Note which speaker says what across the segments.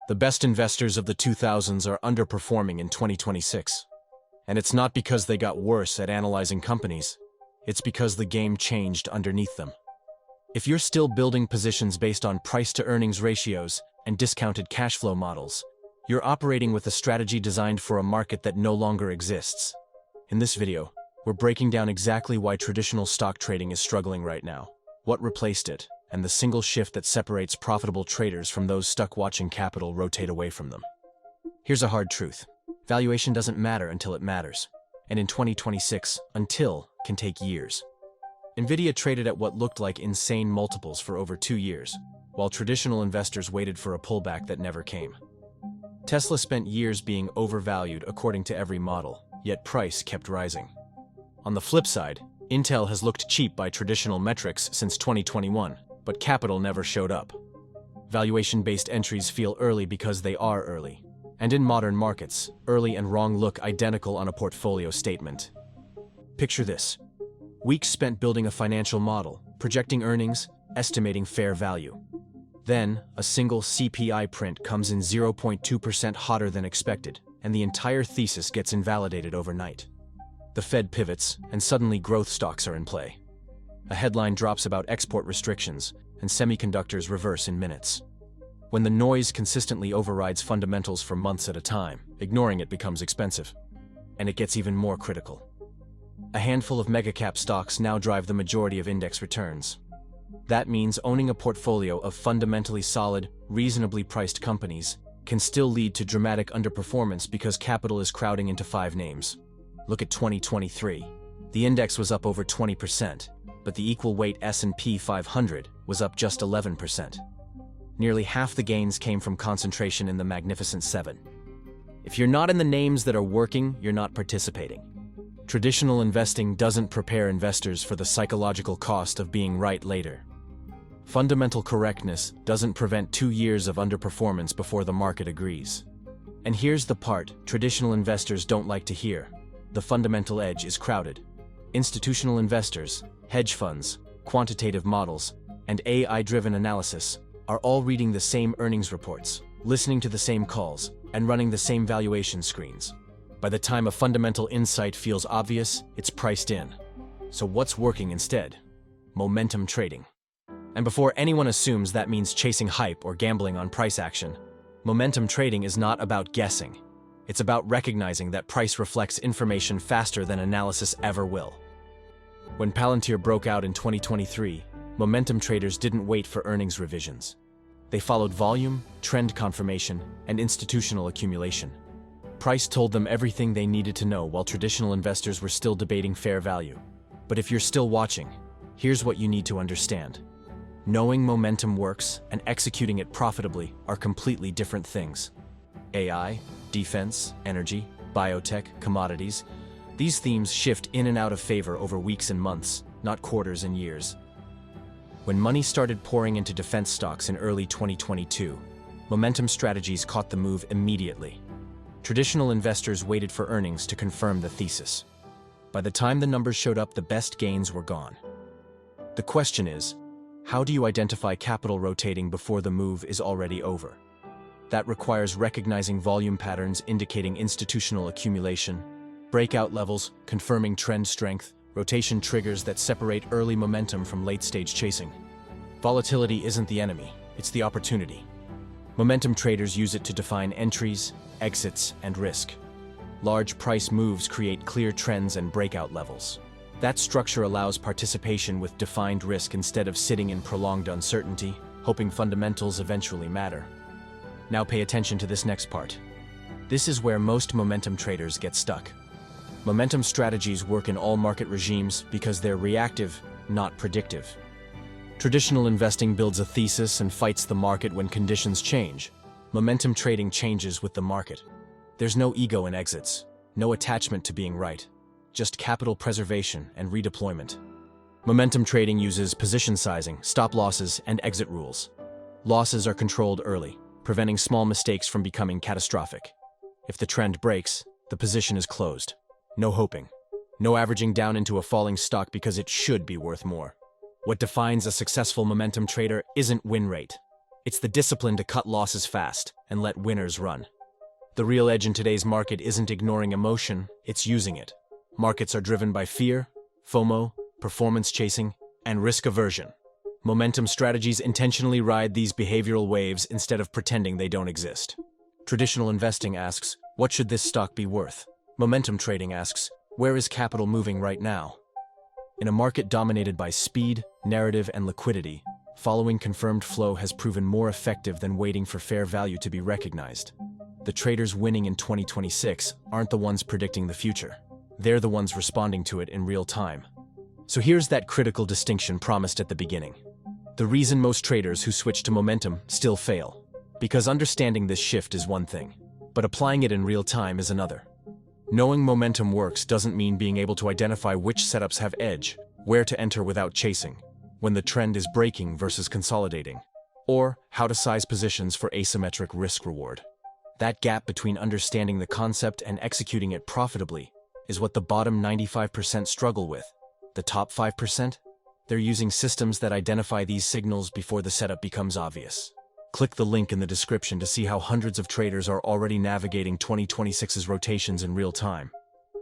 Speaker 1: The best investors of the 2000s are underperforming in 2026. And it's not because they got worse at analyzing companies. It's because the game changed underneath them. If you're still building positions based on price-to-earnings ratios and discounted cash flow models, you're operating with a strategy designed for a market that no longer exists. In this video, we're breaking down exactly why traditional stock trading is struggling right now, what replaced it, and the single shift that separates profitable traders from those stuck watching capital rotate away from them. Here's a hard truth. Valuation doesn't matter until it matters. And in 2026, until can take years. Nvidia traded at what looked like insane multiples for over 2 years, while traditional investors waited for a pullback that never came. Tesla spent years being overvalued according to every model, yet price kept rising. On the flip side, Intel has looked cheap by traditional metrics since 2021, but capital never showed up. Valuation-based entries feel early because they are early. And in modern markets, early and wrong look identical on a portfolio statement. Picture this. Weeks spent building a financial model, projecting earnings, estimating fair value. Then, a single CPI print comes in 0.2% hotter than expected, and the entire thesis gets invalidated overnight. The Fed pivots, and suddenly growth stocks are in play. A headline drops about export restrictions, and semiconductors reverse in minutes. When the noise consistently overrides fundamentals for months at a time, ignoring it becomes expensive. And it gets even more critical. A handful of mega-cap stocks now drive the majority of index returns. That means owning a portfolio of fundamentally solid, reasonably priced companies can still lead to dramatic underperformance because capital is crowding into 5 names. Look at 2023. The index was up over 20%, but the equal weight S&P 500 was up just 11%. Nearly half the gains came from concentration in the Magnificent Seven. If you're not in the names that are working, you're not participating. Traditional investing doesn't prepare investors for the psychological cost of being right later. Fundamental correctness doesn't prevent 2 years of underperformance before the market agrees. And here's the part traditional investors don't like to hear. The fundamental edge is crowded. Institutional investors, hedge funds, quantitative models, and AI-driven analysis are all reading the same earnings reports, listening to the same calls, and running the same valuation screens. By the time a fundamental insight feels obvious, it's priced in. So what's working instead? Momentum trading. And before anyone assumes that means chasing hype or gambling on price action, momentum trading is not about guessing. It's about recognizing that price reflects information faster than analysis ever will. When Palantir broke out in 2023, momentum traders didn't wait for earnings revisions. They followed volume, trend confirmation, and institutional accumulation. Price told them everything they needed to know while traditional investors were still debating fair value. But if you're still watching, here's what you need to understand. Knowing momentum works and executing it profitably are completely different things. AI, defense, energy, biotech, commodities, these themes shift in and out of favor over weeks and months, not quarters and years. When money started pouring into defense stocks in early 2022, momentum strategies caught the move immediately. Traditional investors waited for earnings to confirm the thesis. By the time the numbers showed up, the best gains were gone. The question is, how do you identify capital rotating before the move is already over? That requires recognizing volume patterns indicating institutional accumulation, breakout levels confirming trend strength, rotation triggers that separate early momentum from late-stage chasing. Volatility isn't the enemy, it's the opportunity. Momentum traders use it to define entries, exits, and risk. Large price moves create clear trends and breakout levels. That structure allows participation with defined risk instead of sitting in prolonged uncertainty, hoping fundamentals eventually matter. Now pay attention to this next part. This is where most momentum traders get stuck. Momentum strategies work in all market regimes because they're reactive, not predictive. Traditional investing builds a thesis and fights the market when conditions change. Momentum trading changes with the market. There's no ego in exits, no attachment to being right, just capital preservation and redeployment. Momentum trading uses position sizing, stop losses, and exit rules. Losses are controlled early, preventing small mistakes from becoming catastrophic. If the trend breaks, the position is closed. No hoping. No averaging down into a falling stock because it should be worth more. What defines a successful momentum trader isn't win rate. It's the discipline to cut losses fast and let winners run. The real edge in today's market isn't ignoring emotion, it's using it. Markets are driven by fear, FOMO, performance chasing, and risk aversion. Momentum strategies intentionally ride these behavioral waves instead of pretending they don't exist. Traditional investing asks, what should this stock be worth? Momentum trading asks, where is capital moving right now? In a market dominated by speed, narrative, and liquidity, following confirmed flow has proven more effective than waiting for fair value to be recognized. The traders winning in 2026 aren't the ones predicting the future. They're the ones responding to it in real time. So here's that critical distinction promised at the beginning. The reason most traders who switch to momentum still fail. Because understanding this shift is one thing, but applying it in real time is another. Knowing momentum works doesn't mean being able to identify which setups have edge, where to enter without chasing, when the trend is breaking versus consolidating, or how to size positions for asymmetric risk-reward. That gap between understanding the concept and executing it profitably is what the bottom 95% struggle with. The top 5%? They're using systems that identify these signals before the setup becomes obvious. Click the link in the description to see how hundreds of traders are already navigating 2026's rotations in real time.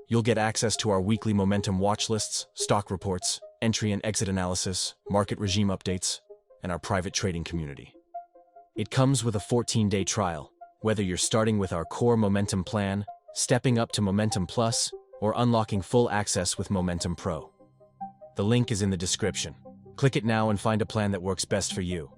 Speaker 1: You'll get access to our weekly momentum watch lists, stock reports, entry and exit analysis, market regime updates, and our private trading community. It comes with a 14-day trial, whether you're starting with our core Momentum plan, stepping up to Momentum Plus, or unlocking full access with Momentum Pro. The link is in the description. Click it now and find a plan that works best for you.